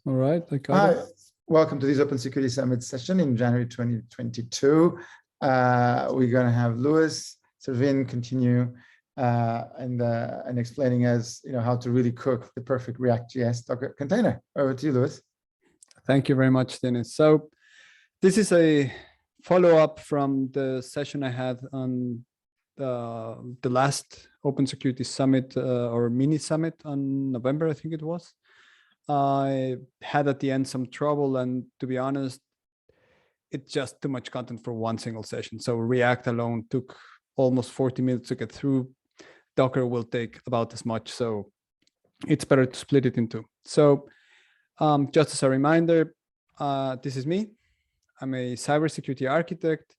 All right, I got Hi, it. welcome to this Open Security Summit session in January 2022. We're going to have Louis Servin continue and explaining us, how to really cook the perfect reactJS Docker container. Over to you, Louis. Thank you very much, Dennis. So this is a follow-up from the session I had on the last Open Security Summit or mini summit on November, I think it was. I had at the end some trouble, and to be honest, it's just too much content for one single session. So React alone took almost 40 minutes to get through. Docker will take about as much, so it's better to split it in two. So just as a reminder, this is me. I'm a cybersecurity architect,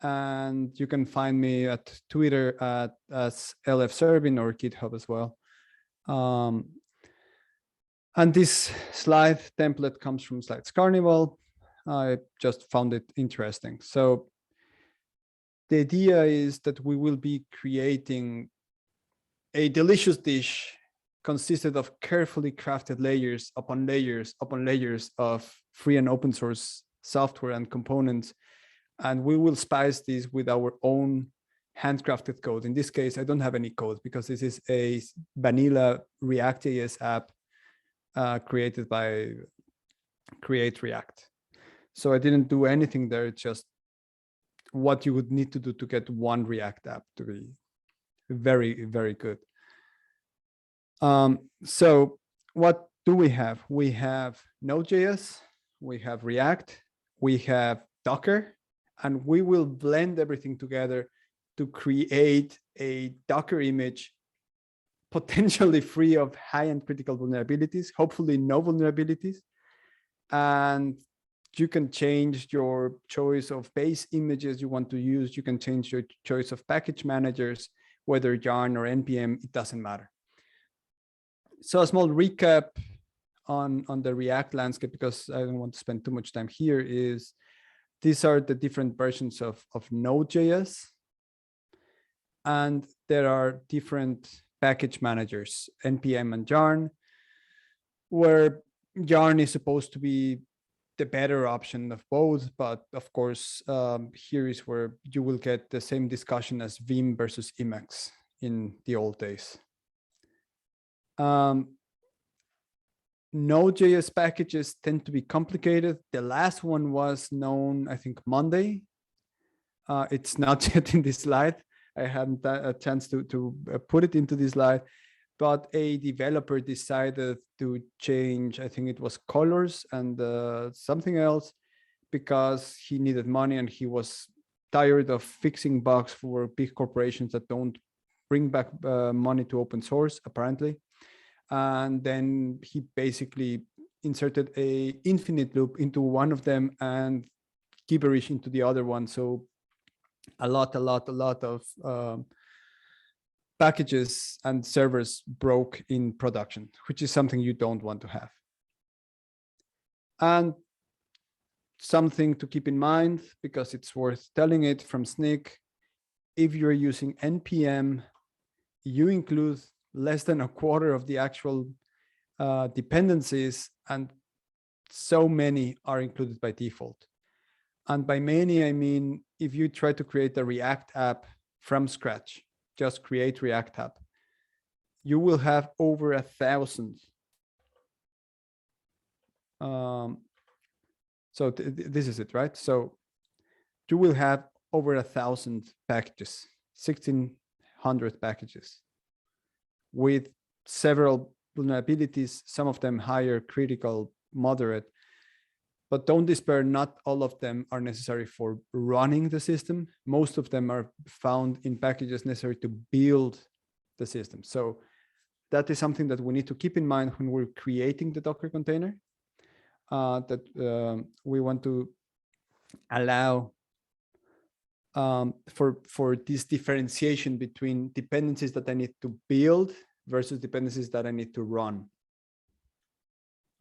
and you can find me at Twitter as LF_Servin or GitHub as well. And this slide template comes from Slides Carnival. I just found it interesting. So the idea is that we will be creating a delicious dish consisted of carefully crafted layers upon layers upon layers of free and open source software and components. And we will spice this with our own handcrafted code. In this case, I don't have any code because this is a vanilla reactJS app created by Create React. So I didn't do anything there. It's just what you would need to do to get one React app to be very, very good. So what do we have? We have Node.js, we have React, we have Docker, and we will blend everything together to create a Docker image potentially free of high and critical vulnerabilities, hopefully no vulnerabilities. And you can change your choice of base images you want to use. You can change your choice of package managers, whether yarn or npm, it doesn't matter. So a small recap on the React landscape, because I don't want to spend too much time here, is these are the different versions of Node.js. And there are different package managers, npm and yarn, where yarn is supposed to be the better option of both. But of course, here is where you will get the same discussion as Vim versus Emacs in the old days. Node.js packages tend to be complicated. The last one was known, I think, Monday. It's not yet in this slide. I hadn't a chance to put it into this slide, but a developer decided to change, I think it was colors and something else, because he needed money and he was tired of fixing bugs for big corporations that don't bring back money to open source, apparently. And then he basically inserted a infinite loop into one of them and gibberish into the other one. So a lot of packages and servers broke in production, which is something you don't want to have. And something to keep in mind, because it's worth telling it from Snick, if you're using npm, you include less than a quarter of the actual dependencies, and so many are included by default. And by many, I mean, if you try to create a React app from scratch, just create React app, you will have over 1,000. So this is it, right? So you will have over 1,000 packages, 1,600 packages with several vulnerabilities, some of them higher, critical, moderate. But don't despair, not all of them are necessary for running the system. Most of them are found in packages necessary to build the system. So that is something that we need to keep in mind when we're creating the Docker container, that we want to allow for this differentiation between dependencies that I need to build versus dependencies that I need to run.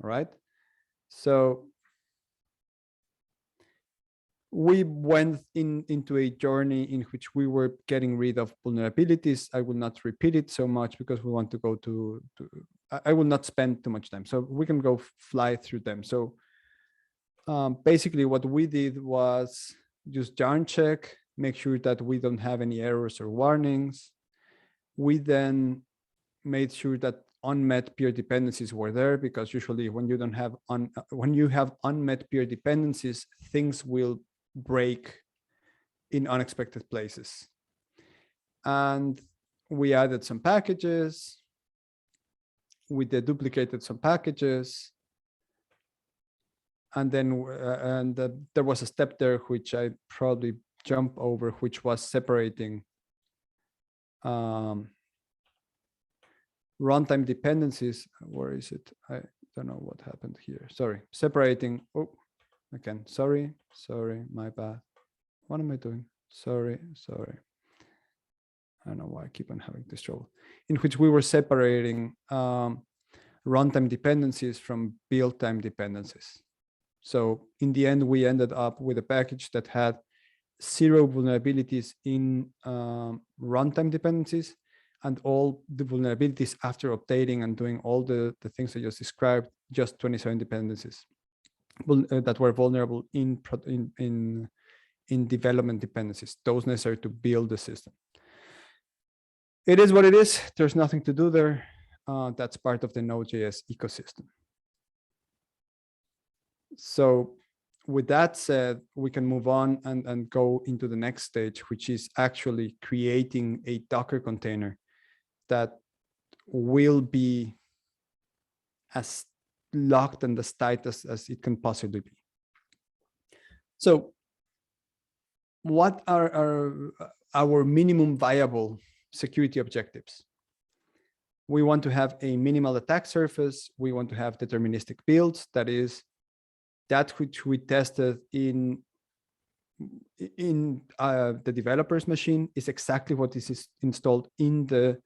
All right. So we went into a journey in which we were getting rid of vulnerabilities. I will not repeat it so much because we want to go to I will not spend too much time. So we can go fly through them. So basically what we did was just yarn check, make sure that we don't have any errors or warnings. We then made sure that unmet peer dependencies were there, because usually when you don't have when you have unmet peer dependencies, things will break in unexpected places. And we added some packages. We deduplicated some packages. And then there was a step there which I probably jump over, which was separating runtime dependencies. Where is it? I don't know what happened here. Sorry, separating. Oh, again, sorry, my bad. What am I doing? Sorry. I don't know why I keep on having this trouble. In which we were separating runtime dependencies from build time dependencies. So in the end, we ended up with a package that had 0 vulnerabilities in runtime dependencies, and all the vulnerabilities after updating and doing all the things I just described, just 27 dependencies that were vulnerable in development dependencies, those necessary to build the system. It is what it is. There's nothing to do there. That's part of the Node.js ecosystem. So with that said, we can move on and go into the next stage, which is actually creating a Docker container that will be as locked and as tight as it can possibly be. So what are our minimum viable security objectives? We want to have a minimal attack surface. We want to have deterministic builds. That is, that which we tested in the developer's machine is exactly what is installed in the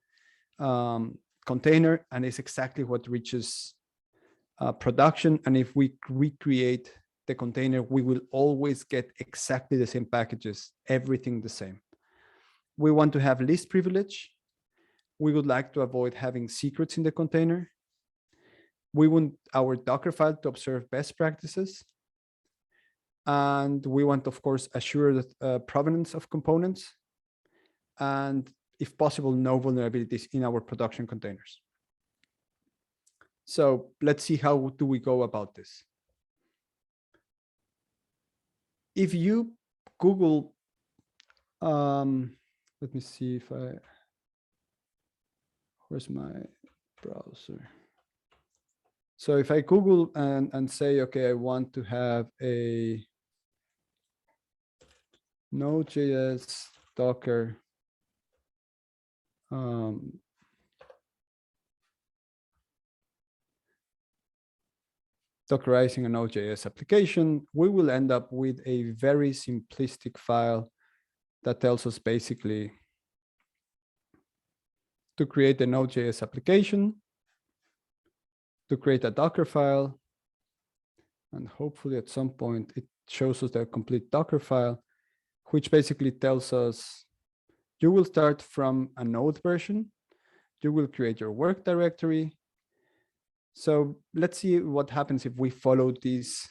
container, and is exactly what reaches production. And if we recreate the container, we will always get exactly the same packages, everything the same. We want to have least privilege. We would like to avoid having secrets in the container. We want our Docker file to observe best practices. And we want, of course, assure the provenance of components. And if possible, no vulnerabilities in our production containers. So let's see, how do we go about this? If you Google, let me see if where's my browser? So if I Google and say, okay, I want to have a Node.js Docker Dockerizing a Node.js application, we will end up with a very simplistic file that tells us basically to create a Node.js application, to create a Docker file, and hopefully at some point it shows us the complete Docker file, which basically tells us you will start from a Node version, you will create your work directory. So let's see what happens if we follow this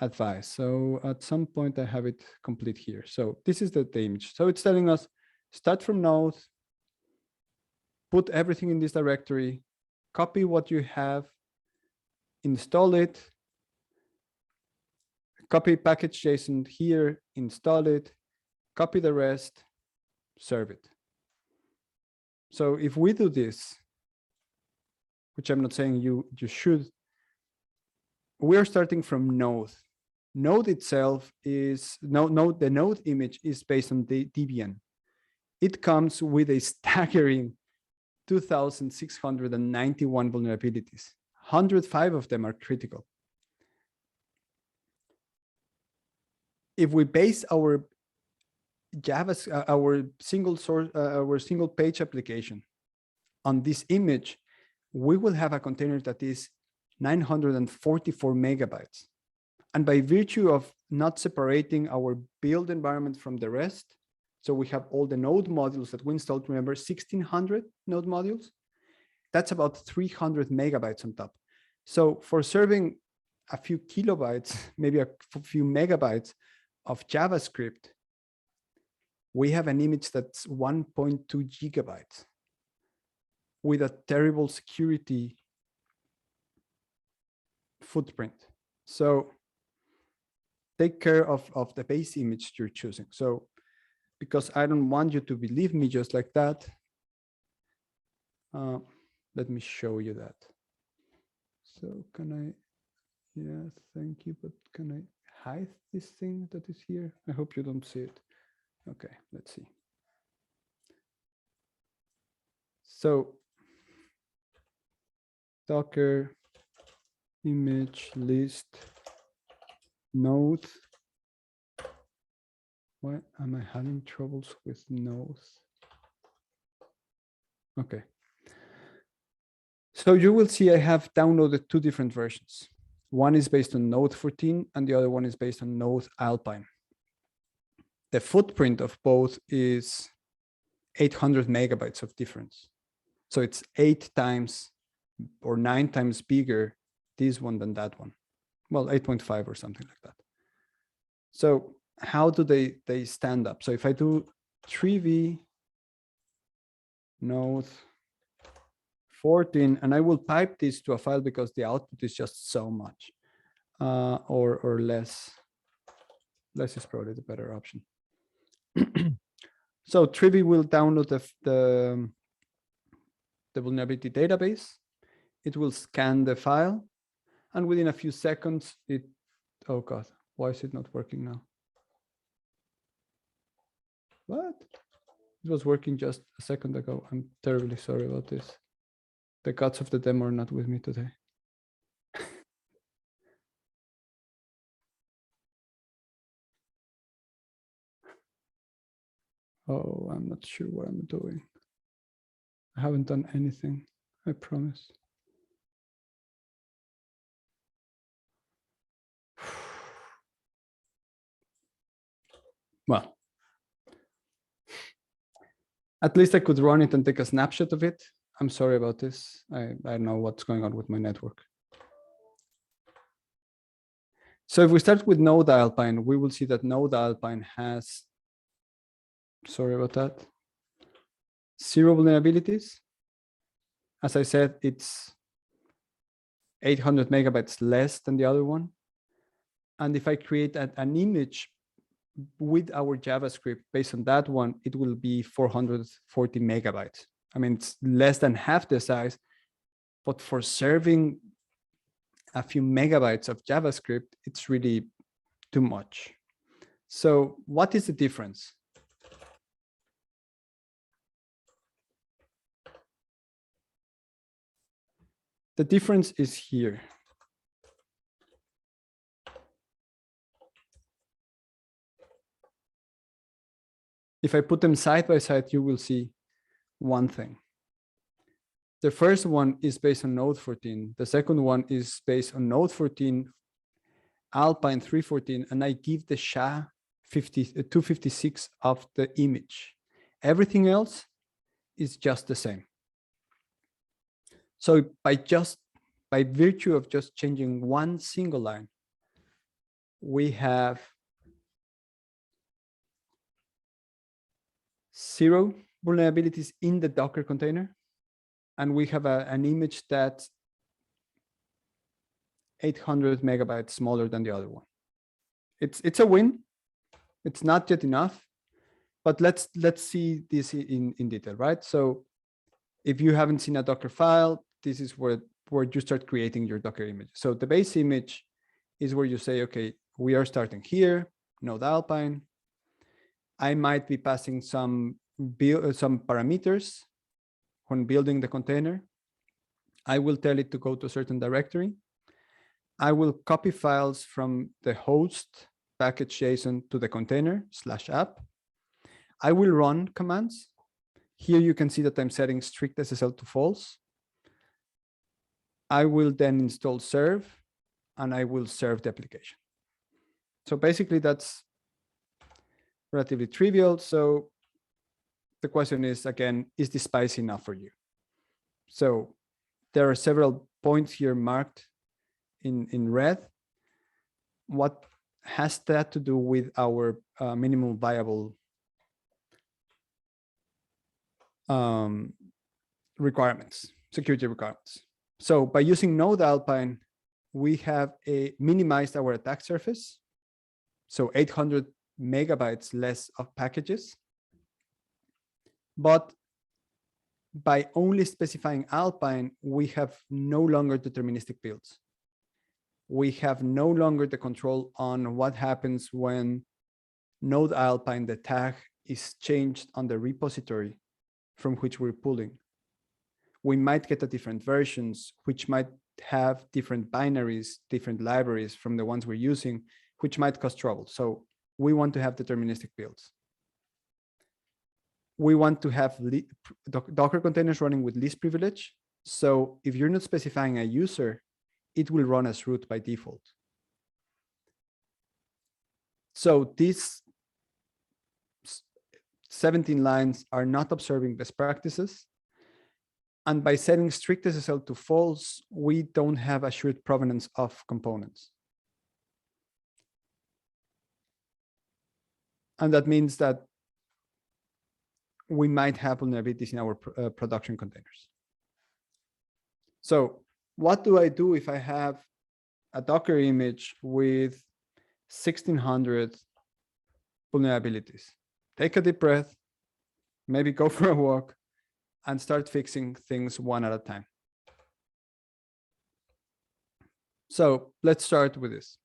advice. So at some point I have it complete here. So this is the image. So it's telling us start from Node, put everything in this directory, copy what you have, install it, copy package.json here, install it, copy the rest, serve it. So if we do this, which I'm not saying you should, we're starting from Node. Node itself is, the Node image is based on the Debian. It comes with a staggering 2,691 vulnerabilities. 105 of them are critical. If we base our our single page application on this image, we will have a container that is 944 megabytes. And by virtue of not separating our build environment from the rest, so we have all the node modules that we installed, remember 1,600 node modules. that's about 300 megabytes on top. So for serving a few kilobytes, maybe a few megabytes of JavaScript, we have an image that's 1.2 gigabytes with a terrible security footprint. So take care of the base image you're choosing. So because I don't want you to believe me just like that, let me show you that. So can I, yeah, thank you, but can I hide this thing that is here? I hope you don't see it. Okay, let's see. So Docker image list node. Why am I having troubles with nodes? Okay. So you will see I have downloaded two different versions. One is based on Node 14 and the other one is based on Node Alpine. The footprint of both is 800 megabytes of difference. So it's 8 times or 9 times bigger, this one than that one. Well, 8.5 or something like that. So how do they stand up? So if I do 3v Node 14, and I will pipe this to a file because the output is just so much, or less. Less is probably the better option. So Trivi will download the vulnerability database. It will scan the file, and within a few seconds, it. Oh God, why is it not working now? What? It was working just a second ago. I'm terribly sorry about this. The gods of the demo are not with me today. Oh, I'm not sure what I'm doing. I haven't done anything, I promise. Well, at least I could run it and take a snapshot of it. I'm sorry about this. I don't know what's going on with my network. So if we start with Node Alpine, we will see that Node Alpine has, sorry about that, 0 vulnerabilities. As I said, it's 800 megabytes less than the other one. And if I create an image with our JavaScript based on that one, it will be 440 megabytes. I mean, it's less than half the size, but for serving a few megabytes of JavaScript, it's really too much. So what is the difference? The difference is here. If I put them side by side, you will see one thing. The first one is based on Node 14. The second one is based on Node 14, Alpine 314, and I give the SHA-256 of the image. Everything else is just the same. So by virtue of just changing one single line, we have 0 vulnerabilities in the Docker container. And we have an image that's 800 megabytes smaller than the other one. It's a win. It's not yet enough, but let's see this in detail, right? So if you haven't seen a Docker file, this is where you start creating your Docker image. So the base image is where you say, okay, we are starting here, Node Alpine. I might be passing some parameters when building the container. I will tell it to go to a certain directory. I will copy files from the host package.json to the container /app. I will run commands. Here you can see that I'm setting strict SSL to false. I will then install serve, and I will serve the application. So basically that's relatively trivial. So the question is, again, is this spicy enough for you? So there are several points here marked in red. What has that to do with our minimum viable requirements, security requirements? So by using Node Alpine, we have minimized our attack surface. So 800 megabytes less of packages. But by only specifying Alpine, we have no longer deterministic builds. We have no longer the control on what happens when Node Alpine, the tag, is changed on the repository from which we're pulling. We might get a different versions, which might have different binaries, different libraries from the ones we're using, which might cause trouble. So we want to have deterministic builds. We want to have Docker containers running with least privilege. So if you're not specifying a user, it will run as root by default. So these 17 lines are not observing best practices. And by setting strict SSL to false, we don't have assured provenance of components. And that means that we might have vulnerabilities in our production containers. So what do I do if I have a Docker image with 1,600 vulnerabilities? Take a deep breath, maybe go for a walk, and start fixing things one at a time. So let's start with this.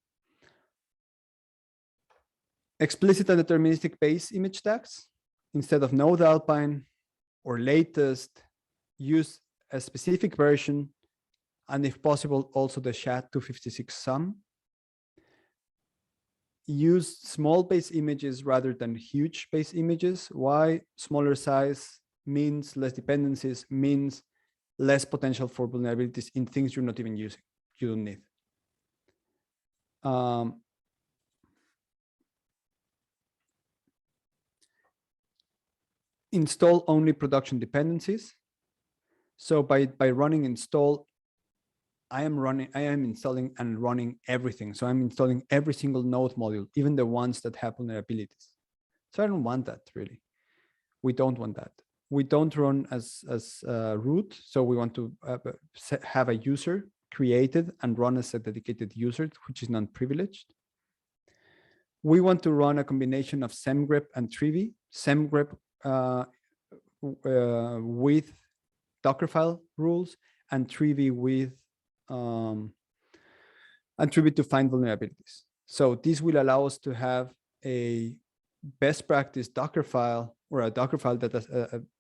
Explicit and deterministic base image tags. Instead of Node Alpine or latest, use a specific version, and if possible, also the SHA-256 sum. Use small base images rather than huge base images. Why? Smaller size means less dependencies, means less potential for vulnerabilities in things you're not even using, you don't need. Install only production dependencies. So by running install, I am installing and running everything. So I'm installing every single node module, even the ones that have vulnerabilities. So I don't want that really. We don't want that. We don't run as root. So we want to have a user created and run as a dedicated user, which is non-privileged. We want to run a combination of semgrep and trivy. Semgrep with Dockerfile rules, and trivy with to find vulnerabilities. So this will allow us to have a best practice Dockerfile, or a Dockerfile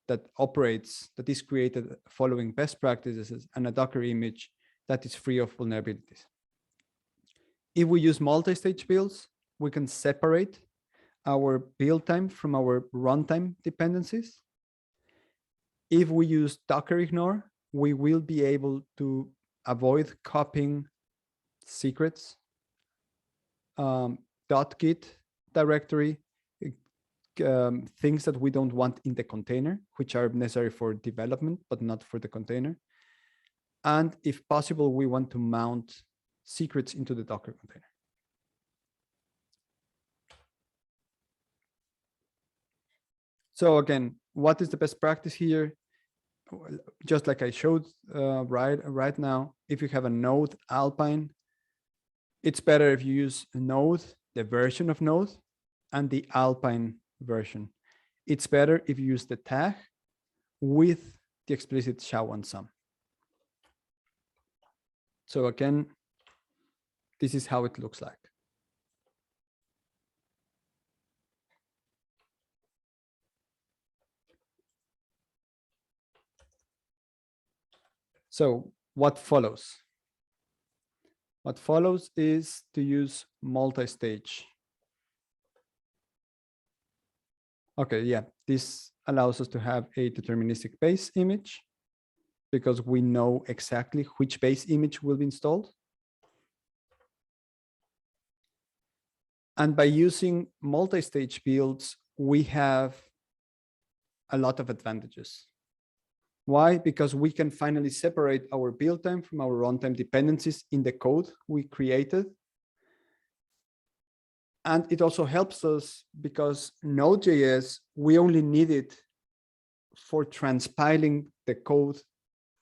that operates, that is created following best practices, and a Docker image that is free of vulnerabilities. If we use multi-stage builds, we can separate our build time from our runtime dependencies. If we use Docker ignore, we will be able to avoid copying secrets, .git directory, things that we don't want in the container, which are necessary for development, but not for the container. And if possible, we want to mount secrets into the Docker container. So again, what is the best practice here? Just like I showed right now, if you have a Node Alpine, it's better if you use Node, the version of Node, and the Alpine version. It's better if you use the tag with the explicit SHA-1 sum. So again, this is how it looks like. So what follows? What follows is to use multi-stage. Okay, yeah, this allows us to have a deterministic base image because we know exactly which base image will be installed. And by using multi-stage builds, we have a lot of advantages. Why? Because we can finally separate our build time from our runtime dependencies in the code we created. And it also helps us because Node.js, we only need it for transpiling the code,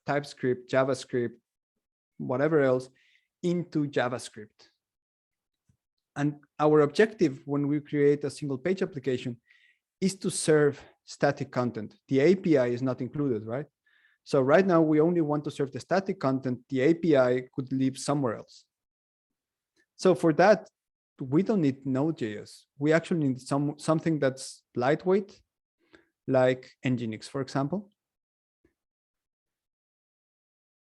TypeScript, JavaScript, whatever else, into JavaScript. And our objective when we create a single page application is to serve static content. The API is not included, right? So right now we only want to serve the static content. The API could live somewhere else. So for that, we don't need Node.js. We actually need something that's lightweight, like Nginx, for example.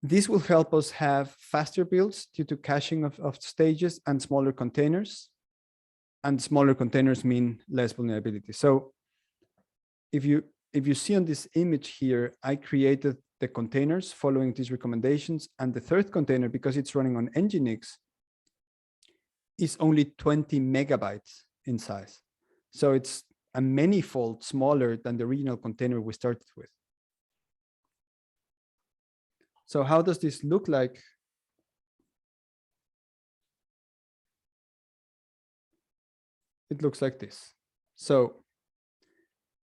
This will help us have faster builds due to caching of stages and smaller containers. And smaller containers mean less vulnerability. So if you see on this image here, I created the containers following these recommendations. And the third container, because it's running on Nginx, is only 20 megabytes in size. So it's a many-fold smaller than the original container we started with. So how does this look like? It looks like this. So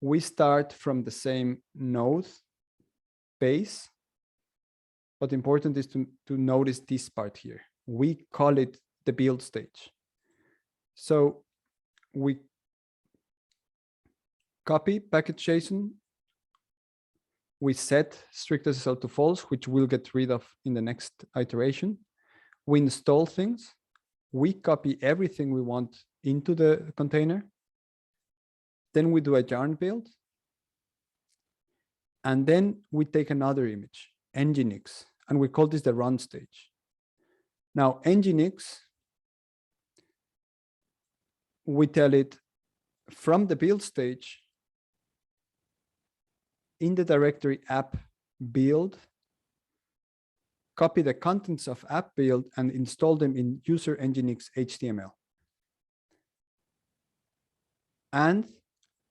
we start from the same node base, but important is to notice this part here. We call it the build stage. So we copy package.json. We set strict SSL to false, which we'll get rid of in the next iteration. We install things. We copy everything we want into the container. Then we do a yarn build. And then we take another image, Nginx, and we call this the run stage. Now, Nginx, we tell it from the build stage, in the directory app build, copy the contents of app build and install them in user Nginx HTML. And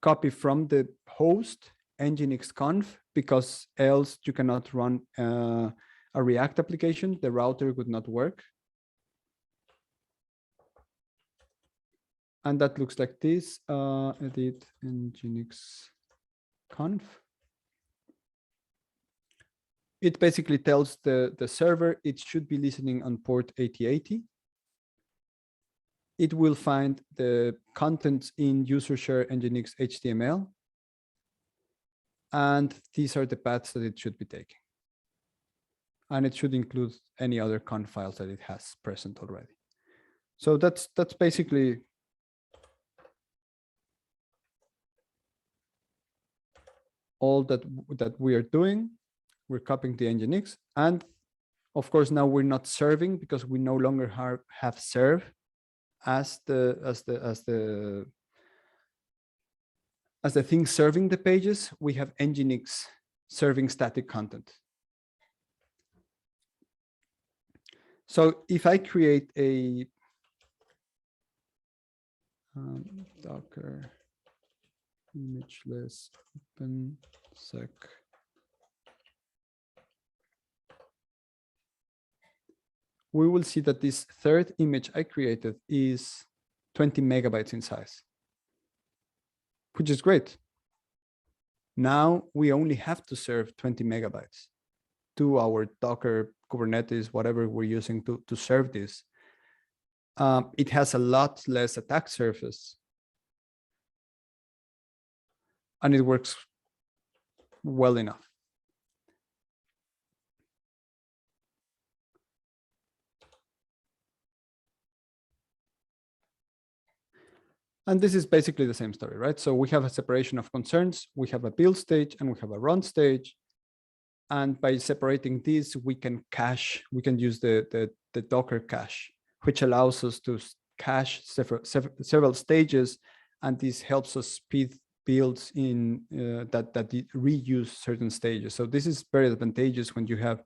copy from the host Nginx conf, because else you cannot run a React application. The router would not work. And that looks like this, edit Nginx conf. It basically tells the server it should be listening on port 8080. It will find the contents in user share Nginx HTML. And these are the paths that it should be taking. And it should include any other conf files that it has present already. So that's basically all that we are doing. We're copying the Nginx, and of course now we're not serving because we no longer have serve as the thing serving the pages. We have Nginx serving static content. So if I create a Docker imageless open sec, we will see that this third image I created is 20 megabytes in size, which is great. Now we only have to serve 20 megabytes to our Docker, Kubernetes, whatever we're using to serve this. It has a lot less attack surface. And it works well enough. And this is basically the same story, right? So we have a separation of concerns. We have a build stage and we have a run stage. And by separating these, we can cache, we can use the Docker cache, which allows us to cache several stages. And this helps us speed builds in that reuse certain stages. So this is very advantageous when you have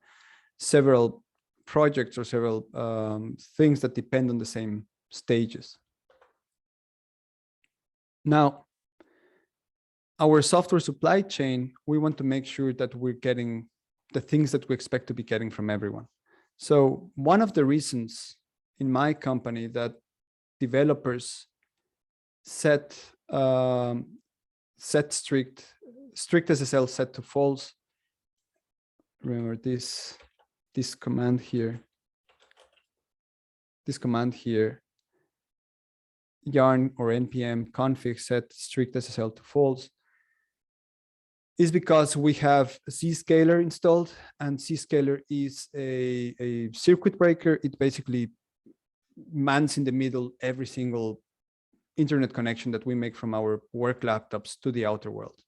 several projects or several things that depend on the same stages. Now, our software supply chain, we want to make sure that we're getting the things that we expect to be getting from everyone. So one of the reasons in my company that developers set strict SSL set to false. Remember this command here. This command here, yarn or npm config set strict SSL to false, is because we have Zscaler installed, and Zscaler is a circuit breaker. It basically mans in the middle every single internet connection that we make from our work laptops to the outer world.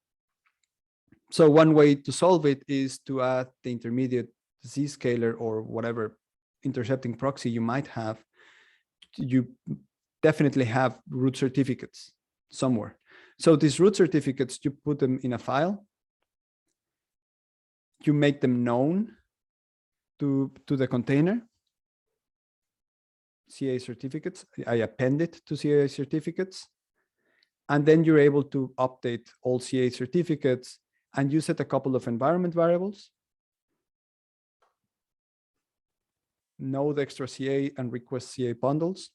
So one way to solve it is to add the intermediate Zscaler or whatever intercepting proxy you might have. You definitely have root certificates somewhere. So these root certificates, you put them in a file, you make them known to the container, CA certificates. I append it to CA certificates, and then you're able to update all CA certificates, and you set a couple of environment variables, node extra CA and request CA bundles.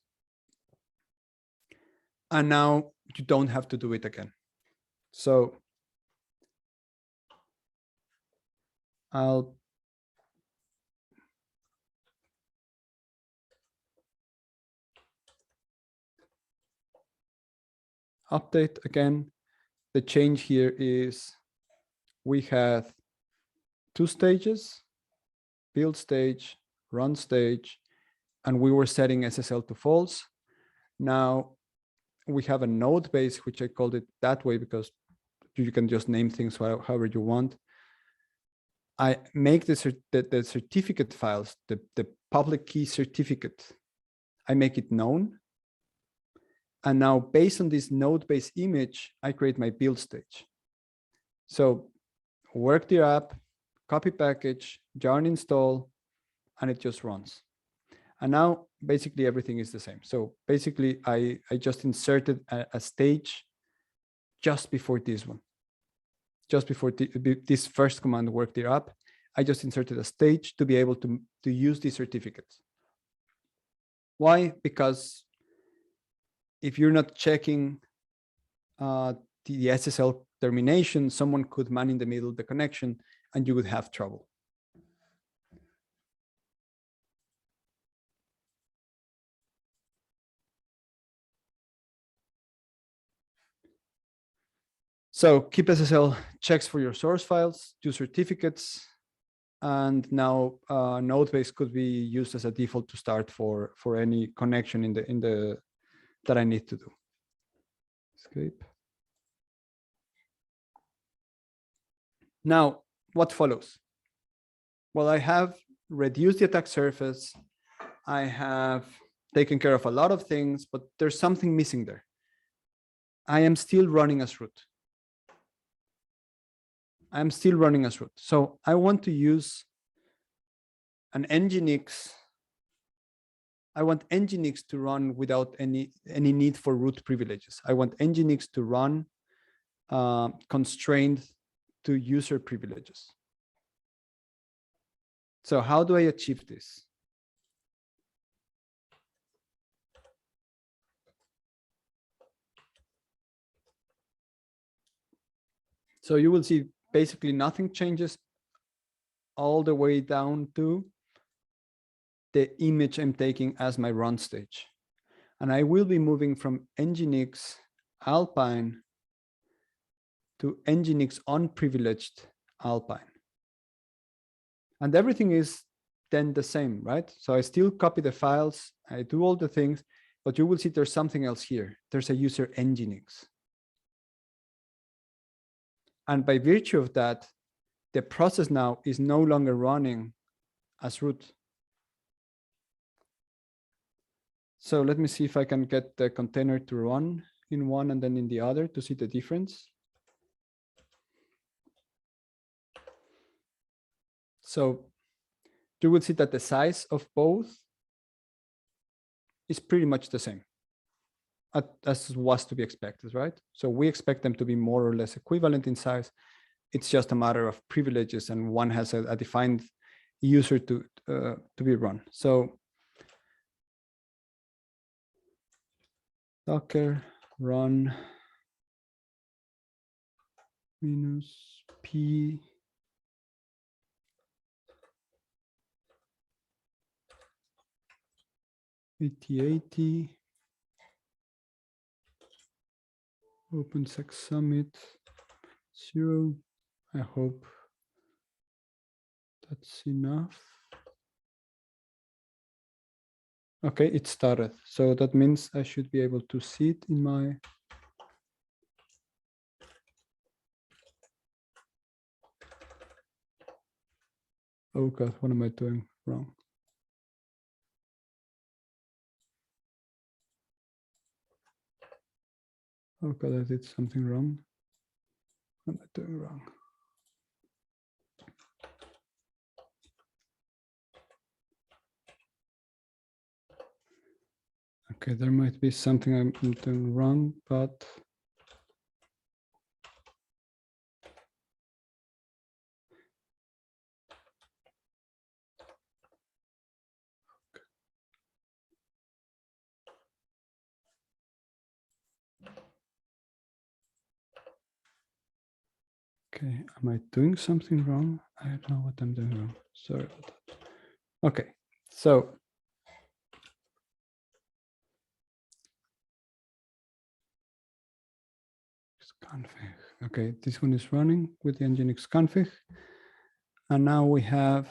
And now you don't have to do it again. So I'll update again. The change here is we had 2 stages, build stage, run stage, and we were setting SSL to false. Now we have a node base, which I called it that way because you can just name things however you want. I make the certificate files, the public key certificate, I make it known. And now based on this node base image, I create my build stage. So work the app, copy package, yarn install, and it just runs. And now basically everything is the same. So basically I just inserted a stage just before this one. Just before this first command work the app, I just inserted a stage to be able to use these certificates. Why? Because if you're not checking the SSL termination, someone could man in the middle of the connection and you would have trouble. So keep SSL checks for your source files, do certificates, and now node base could be used as a default to start for any connection in the that I need to do. Escape. Now, what follows? Well, I have reduced the attack surface. I have taken care of a lot of things, but there's something missing there. I am still running as root. I'm still running as root. So I want to use an Nginx. I want Nginx to run without any need for root privileges. I want Nginx to run constrained to user privileges. So how do I achieve this? So you will see basically nothing changes all the way down to the image I'm taking as my run stage. And I will be moving from Nginx Alpine to Nginx unprivileged Alpine. And everything is then the same, right? So I still copy the files, I do all the things, but you will see there's something else here. There's a user Nginx. And by virtue of that, the process now is no longer running as root. So let me see if I can get the container to run in one and then in the other to see the difference. So you will see that the size of both is pretty much the same. as was to be expected, right? So we expect them to be more or less equivalent in size. It's just a matter of privileges, and one has a defined user to be run. So Docker run -p /8080 OpenSec Summit 0. I hope that's enough. Okay, it started. So that means I should be able to see it in my. Oh God, what am I doing wrong? Oh God, I did something wrong. What am I doing wrong? Okay, there might be something I'm doing wrong, but okay, am I doing something wrong? I don't know what I'm doing wrong. Sorry about that. Okay, so config. Okay, this one is running with the Nginx config. And now we have,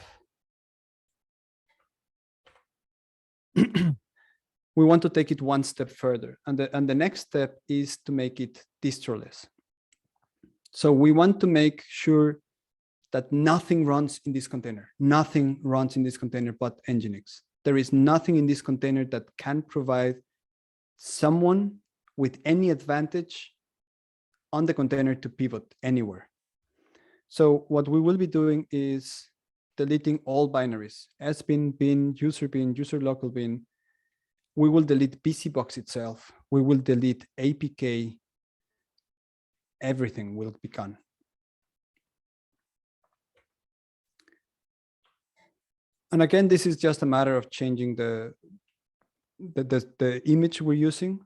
we want to take it one step further. And the next step is to make it distroless. So we want to make sure that nothing runs in this container. Nothing runs in this container but Nginx. There is nothing in this container that can provide someone with any advantage on the container to pivot anywhere. So what we will be doing is deleting all binaries, sbin, bin, user local bin. We will delete BCBox itself. We will delete APK. Everything will be gone. And again, this is just a matter of changing the image we're using.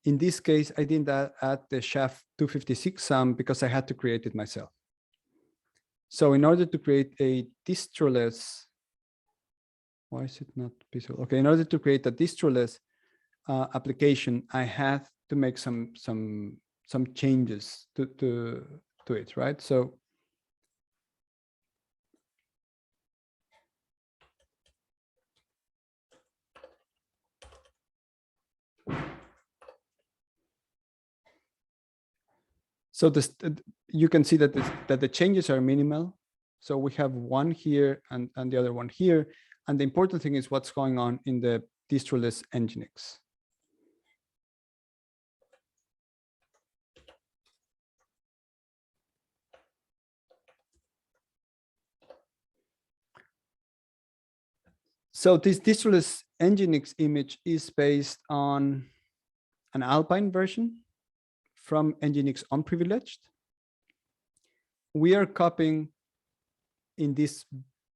In this case, I didn't add the SHA-256 sum because I had to create it myself. So in order to create a distroless, why is it not visible? Okay, in order to create a distroless application, I had to make some changes to it, right? So this, you can see that the changes are minimal. So we have one here and the other one here. And the important thing is what's going on in the distroless Nginx. So this distroless Nginx image is based on an Alpine version from Nginx unprivileged. We are copying in this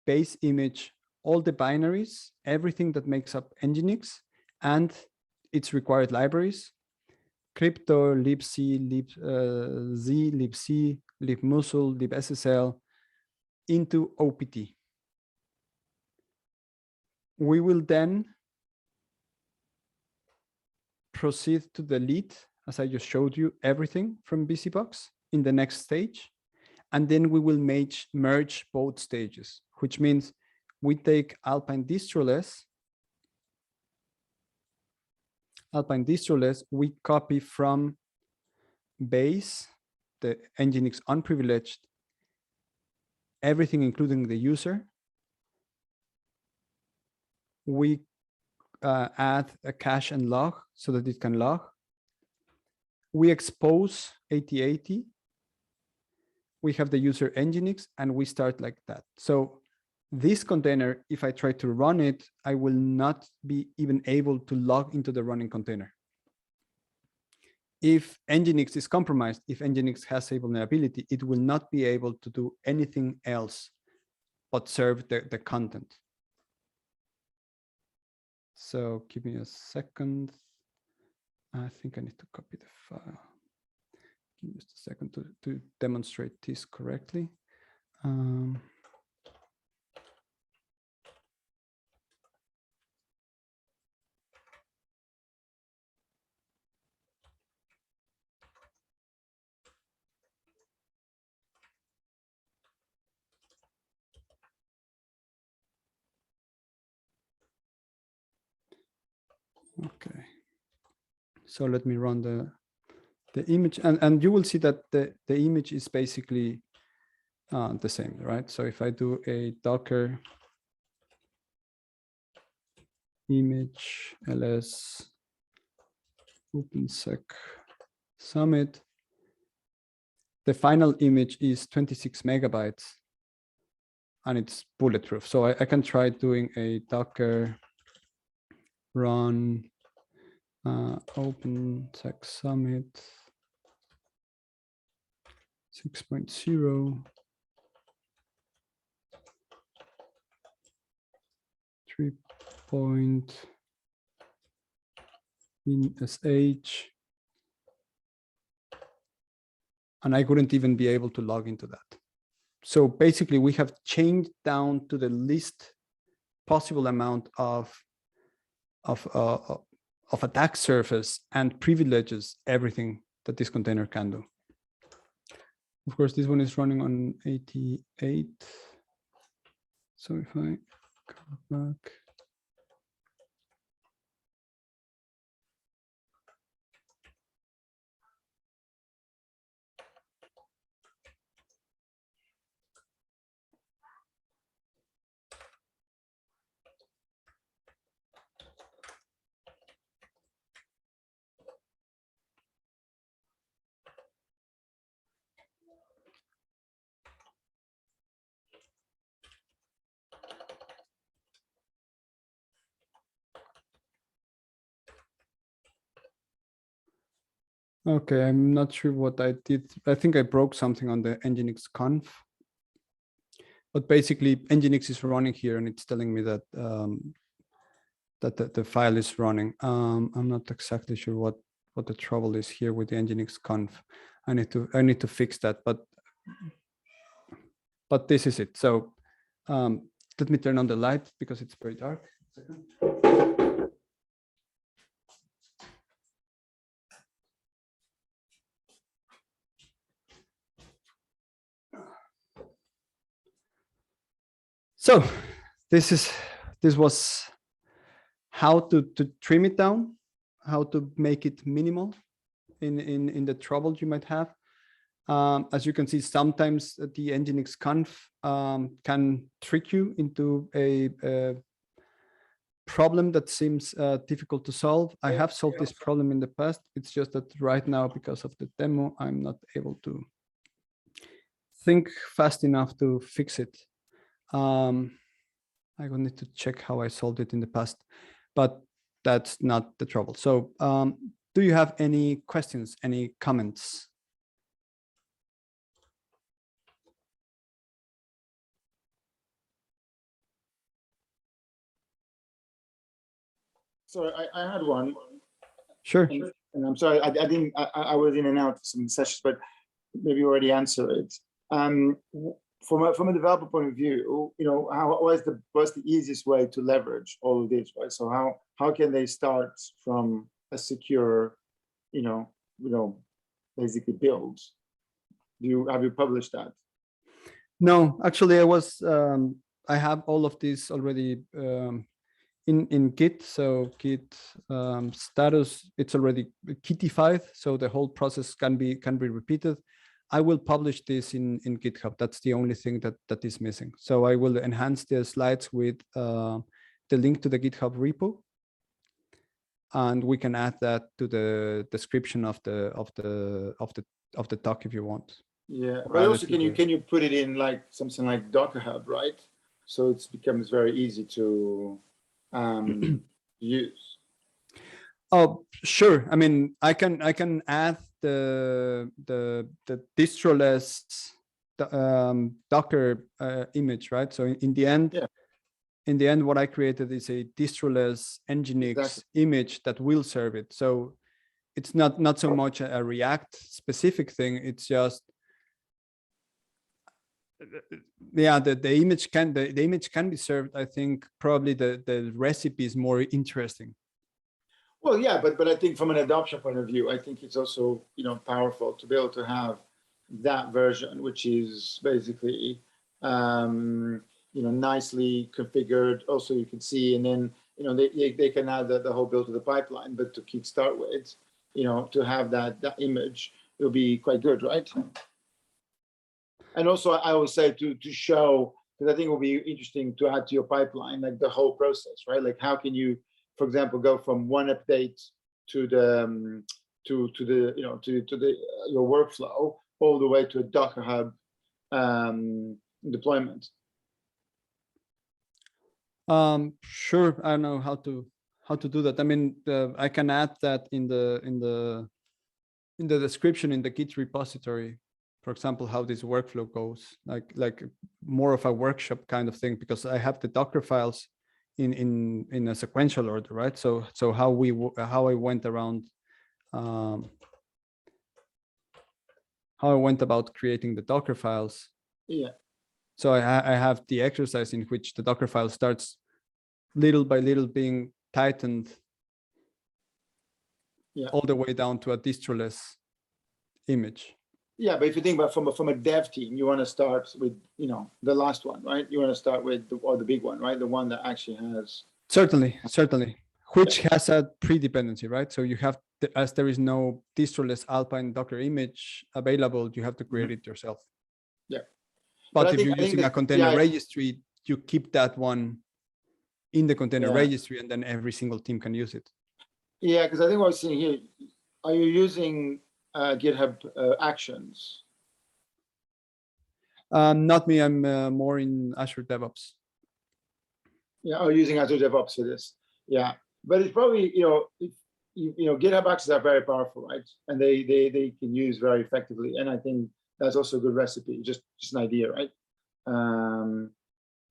base image all the binaries, everything that makes up Nginx and its required libraries: crypto, libc, libz, libc, libmussel, libssl into OPT. We will then proceed to delete, as I just showed you, everything from BCBox in the next stage. And then we will merge both stages, which means we take Alpine distroless, we copy from base, the Nginx unprivileged, everything including the user. We add a cache and log so that it can log. We expose 8080. We have the user Nginx and we start like that. So this container, if I try to run it, I will not be even able to log into the running container. if Nginx is compromised, if Nginx has a vulnerability, it will not be able to do anything else but serve the content. So give me a second. I think I need to copy the file. Give me just a second to demonstrate this correctly. Okay. So let me run the image, and you will see that the image is basically the same, right? So if I do a Docker image ls OpenSec summit, the final image is 26 megabytes and it's bulletproof. So I can try doing a Docker run OpenSec summit 6.0 3.in.sh, and I couldn't even be able to log into that. So basically we have changed down to the least possible amount of attack surface and privileges everything that this container can do. Of course, this one is running on 88. So if I go back. Okay, I'm not sure what I did. I think I broke something on the Nginx conf. But basically, Nginx is running here, and it's telling me that that the file is running. I'm not exactly sure what the trouble is here with the Nginx conf. I need to fix that. But this is it. So let me turn on the light because it's very dark. So this was how to trim it down, how to make it minimal in the trouble you might have. As you can see, sometimes the Nginx conf can trick you into a problem that seems difficult to solve. I have solved this problem in the past. It's just that right now, because of the demo, I'm not able to think fast enough to fix it. I will need to check how I solved it in the past, but that's not the trouble. So do you have any questions, any comments? So I had one. Sure. And I'm sorry, I was in and out of some sessions, but maybe you already answered it. From a developer point of view, you know, what's the easiest way to leverage all of this, right? So how can they start from a secure, you know, basically build? Have you published that? No, actually, I have all of this already in Git. So Git status, it's already kitified, so the whole process can be repeated. I will publish this in GitHub. That's the only thing that is missing. So I will enhance the slides with the link to the GitHub repo, and we can add that to the description of the talk if you want. Yeah, but also can you put it in like something like Docker Hub, right? So it becomes very easy to use. Oh, sure. I mean, I can add the distroless Docker image, right? So in the end, Yeah. in the end, what I created is a distroless Nginx image that will serve it. So it's not so much a React specific thing. It's just, yeah, the image can the image can be served. I think probably the recipe is more interesting. Well, yeah, but I think from an adoption point of view, I think it's also, you know, powerful to be able to have that version, which is basically, you know, nicely configured. Also, you can see, and then, you know, they can add the whole build to the pipeline, but to kickstart with, you know, to have that image, it'll be quite good, right? And also, I always say to show, because I think it will be interesting to add to your pipeline, like the whole process, right? Like how can you, for example, go from one update to the your workflow all the way to a Docker Hub deployment. Sure. I don't know how to do that. I mean, I can add that in the description in the Git repository, for example, how this workflow goes, like more of a workshop kind of thing, because I have the Docker files in a sequential order, right? So how I went around, how I went about creating the Docker files. Yeah. So I have the exercise in which the Docker file starts little by little being tightened, Yeah, all the way down to a distroless image. Yeah, but if you think about from a dev team, you want to start with, you know, the last one, right? You want to start with the big one, right? The one that actually has. Certainly, which has a pre-dependency, right? So you have, as there is no distroless Alpine Docker image available, you have to create it yourself. Yeah. But if you're using a container registry, you keep that one in the container registry, and then every single team can use it. Yeah, because I think what I was seeing here, are you using GitHub Actions? Not me. I'm more in Azure DevOps. Yeah, or using Azure DevOps for this. Yeah, but it's probably, you know, GitHub Actions are very powerful, right? And they can use very effectively. And I think that's also a good recipe, just an idea, right?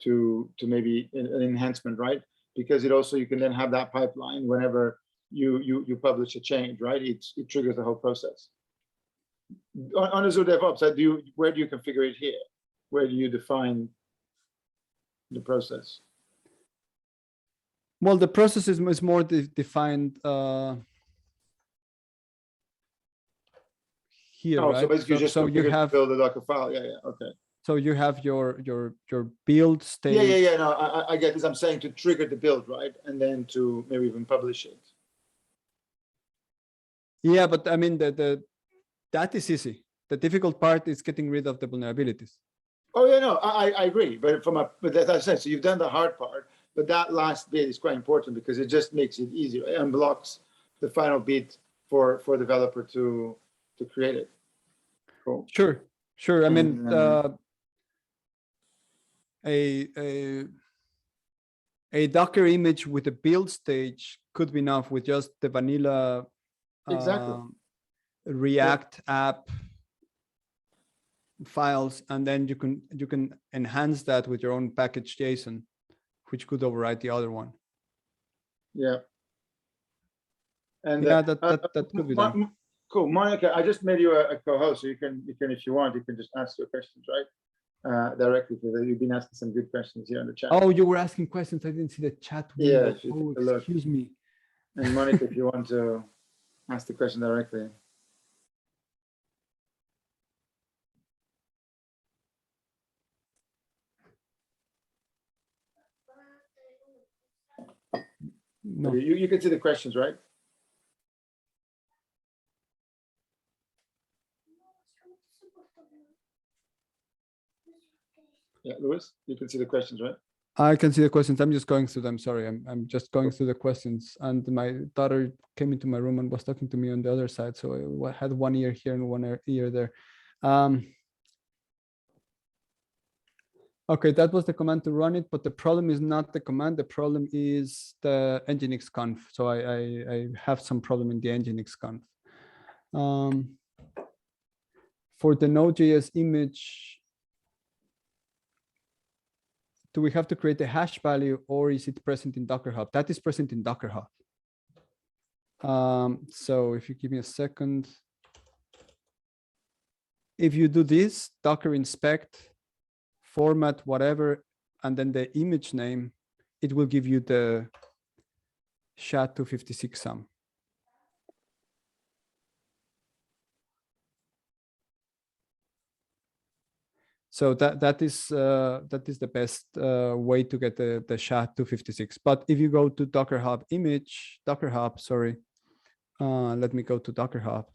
To maybe an enhancement, right? Because it also, you can then have that pipeline whenever you publish a change, right? It triggers the whole process. On Azure DevOps, where do you configure it here? Where do you define the process? Well, the process is more defined here, oh, right? So basically, so you have build a Docker file. Yeah, okay. So you have your build stage. Yeah. No, I get this. I'm saying to trigger the build, right, and then to maybe even publish it. Yeah, but I mean that is easy. The difficult part is getting rid of the vulnerabilities. Oh yeah, no, I agree. But but as I said, so you've done the hard part, but that last bit is quite important because it just makes it easier and unblocks the final bit for developer to create it. Cool. Sure. I mean, a Docker image with a build stage could be enough with just the vanilla React app files, and then you can enhance that with your own package JSON, which could override the other one. Yeah. And yeah, that could be done. Cool, Monica. I just made you a co-host, so you can if you want, you can just ask your questions, right? Directly, because you've been asking some good questions here in the chat. Oh, you were asking questions. I didn't see the chat window. Yeah. Oh, excuse me. And Monica, if you want to ask the question directly. No. You can see the questions, right? Yeah, Louis, you can see the questions, right? I can see the questions. I'm just going through them. Sorry, I'm just going through the questions. And my daughter came into my room and was talking to me on the other side. So I had one ear here and one ear there. Okay, that was the command to run it, but the problem is not the command. The problem is the Nginx conf. So I have some problem in the Nginx conf. For the Node.js image, do we have to create a hash value, or is it present in Docker Hub? That is present in Docker Hub. So if you give me a second, if you do this, Docker inspect, format, whatever, and then the image name, it will give you the SHA-256 sum. So that is the best way to get the SHA-256. But if you go to Docker Hub image, Docker Hub, sorry, let me go to Docker Hub,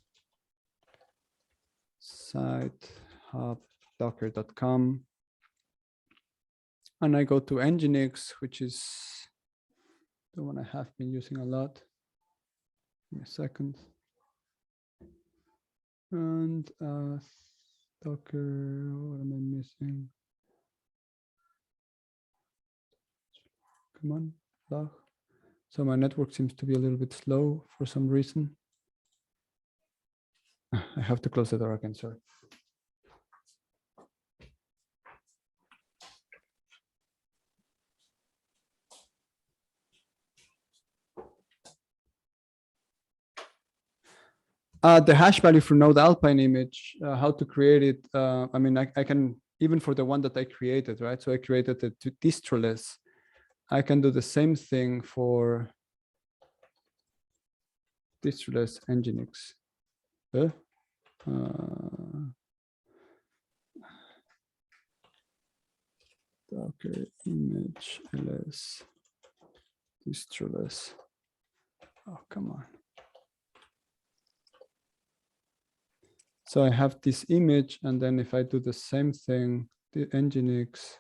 site hub docker.com, and I go to Nginx, which is the one I have been using a lot. Give me a second. And Docker, what am I missing? Come on, log. So my network seems to be a little bit slow for some reason. I have to close the door again, sorry. The hash value for Node Alpine image, how to create it. I mean, I can, even for the one that I created, right? So I created the distroless. I can do the same thing for distroless Nginx. Docker image ls distroless. Oh, come on. So I have this image, and then if I do the same thing, the Nginx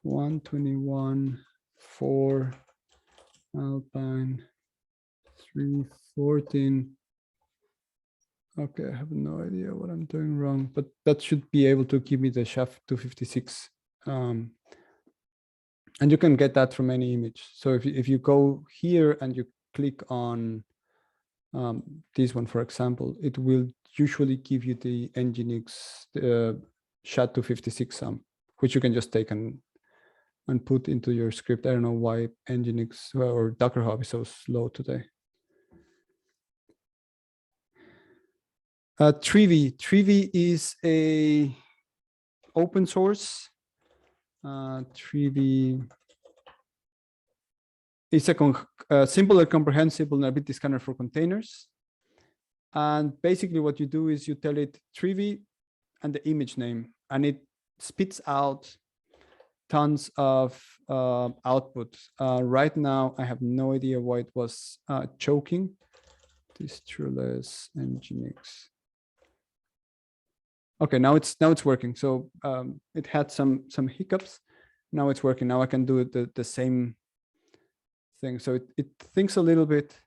121.4 Alpine 314. Okay, I have no idea what I'm doing wrong, but that should be able to give me the SHA-256. And you can get that from any image. So if you go here and you click on this one, for example, it will usually give you the Nginx SHA-256 sum, which you can just take and put into your script. I don't know why Nginx or Docker Hub is so slow today. Trivi is a open source. Trivi is a simple and comprehensible vulnerability scanner for containers. And basically what you do is you tell it Trivi and the image name, and it spits out tons of output. Right now, I have no idea why it was choking. Distroless Nginx. Okay, now it's working. So it had some hiccups. Now it's working. Now I can do the same thing. So it thinks a little bit,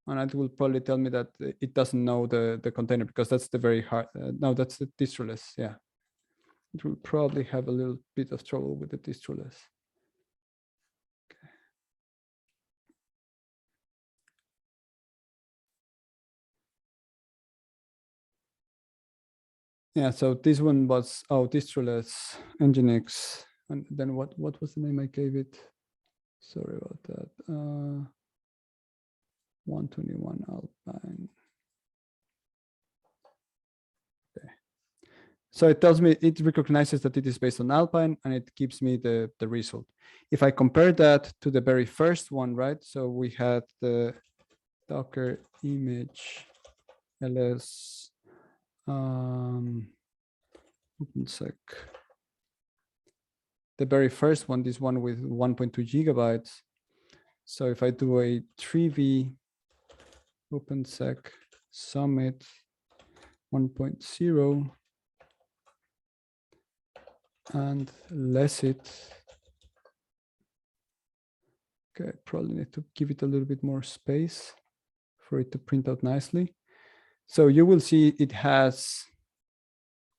and it will probably tell me that it doesn't know the container, because that's the very hard. No, that's the distroless. Yeah, it will probably have a little bit of trouble with the distroless. Okay. Yeah, so this one was, oh, distroless Nginx, and then what was the name I gave it? Sorry about that. 121 Alpine. Okay. So it tells me, it recognizes that it is based on Alpine, and it gives me the result. If I compare that to the very first one, right? So we had the Docker image ls OpenSec. The very first one, this one with 1.2 gigabytes. So if I do a Trivi OpenSec Summit 1.0 and less it. Okay, probably need to give it a little bit more space for it to print out nicely. So you will see it has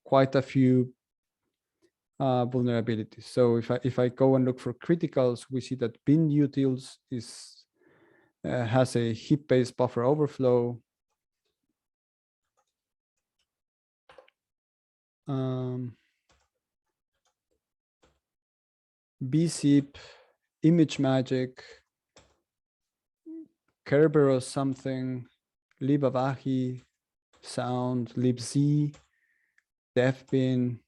quite a few vulnerabilities. So if I go and look for criticals, we see that bin utils has a heap-based buffer overflow. bzip, image magic, Kerberos something, libavahi, sound, libc, defbin,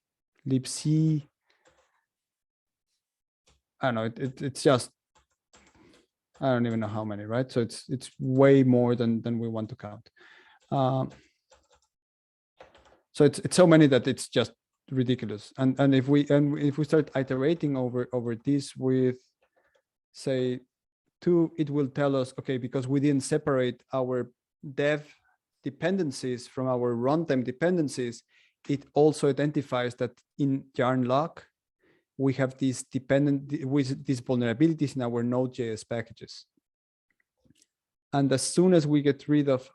libc. I don't know, it's just, I don't even know how many, right? So it's way more than we want to count. So it's so many that it's just ridiculous. And if we start iterating over this with, say, 2, it will tell us, okay, because we didn't separate our dev dependencies from our runtime dependencies, it also identifies that in yarn lock we have these these vulnerabilities in our Node.js packages. And as soon as we get rid of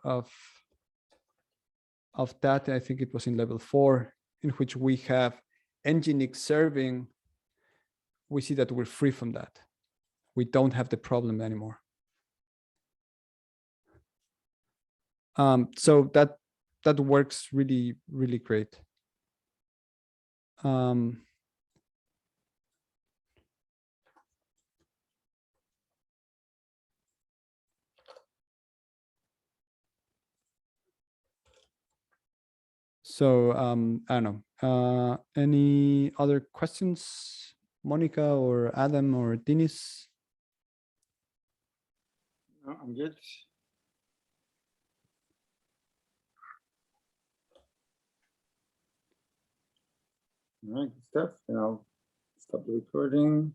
that, I think it was in level 4, in which we have Nginx serving, we see that we're free from that. We don't have the problem anymore. So that works really, really great. So I don't know. Any other questions, Monica or Adam or Dinis? No, I'm good. All right, good stuff. And I'll stop the recording.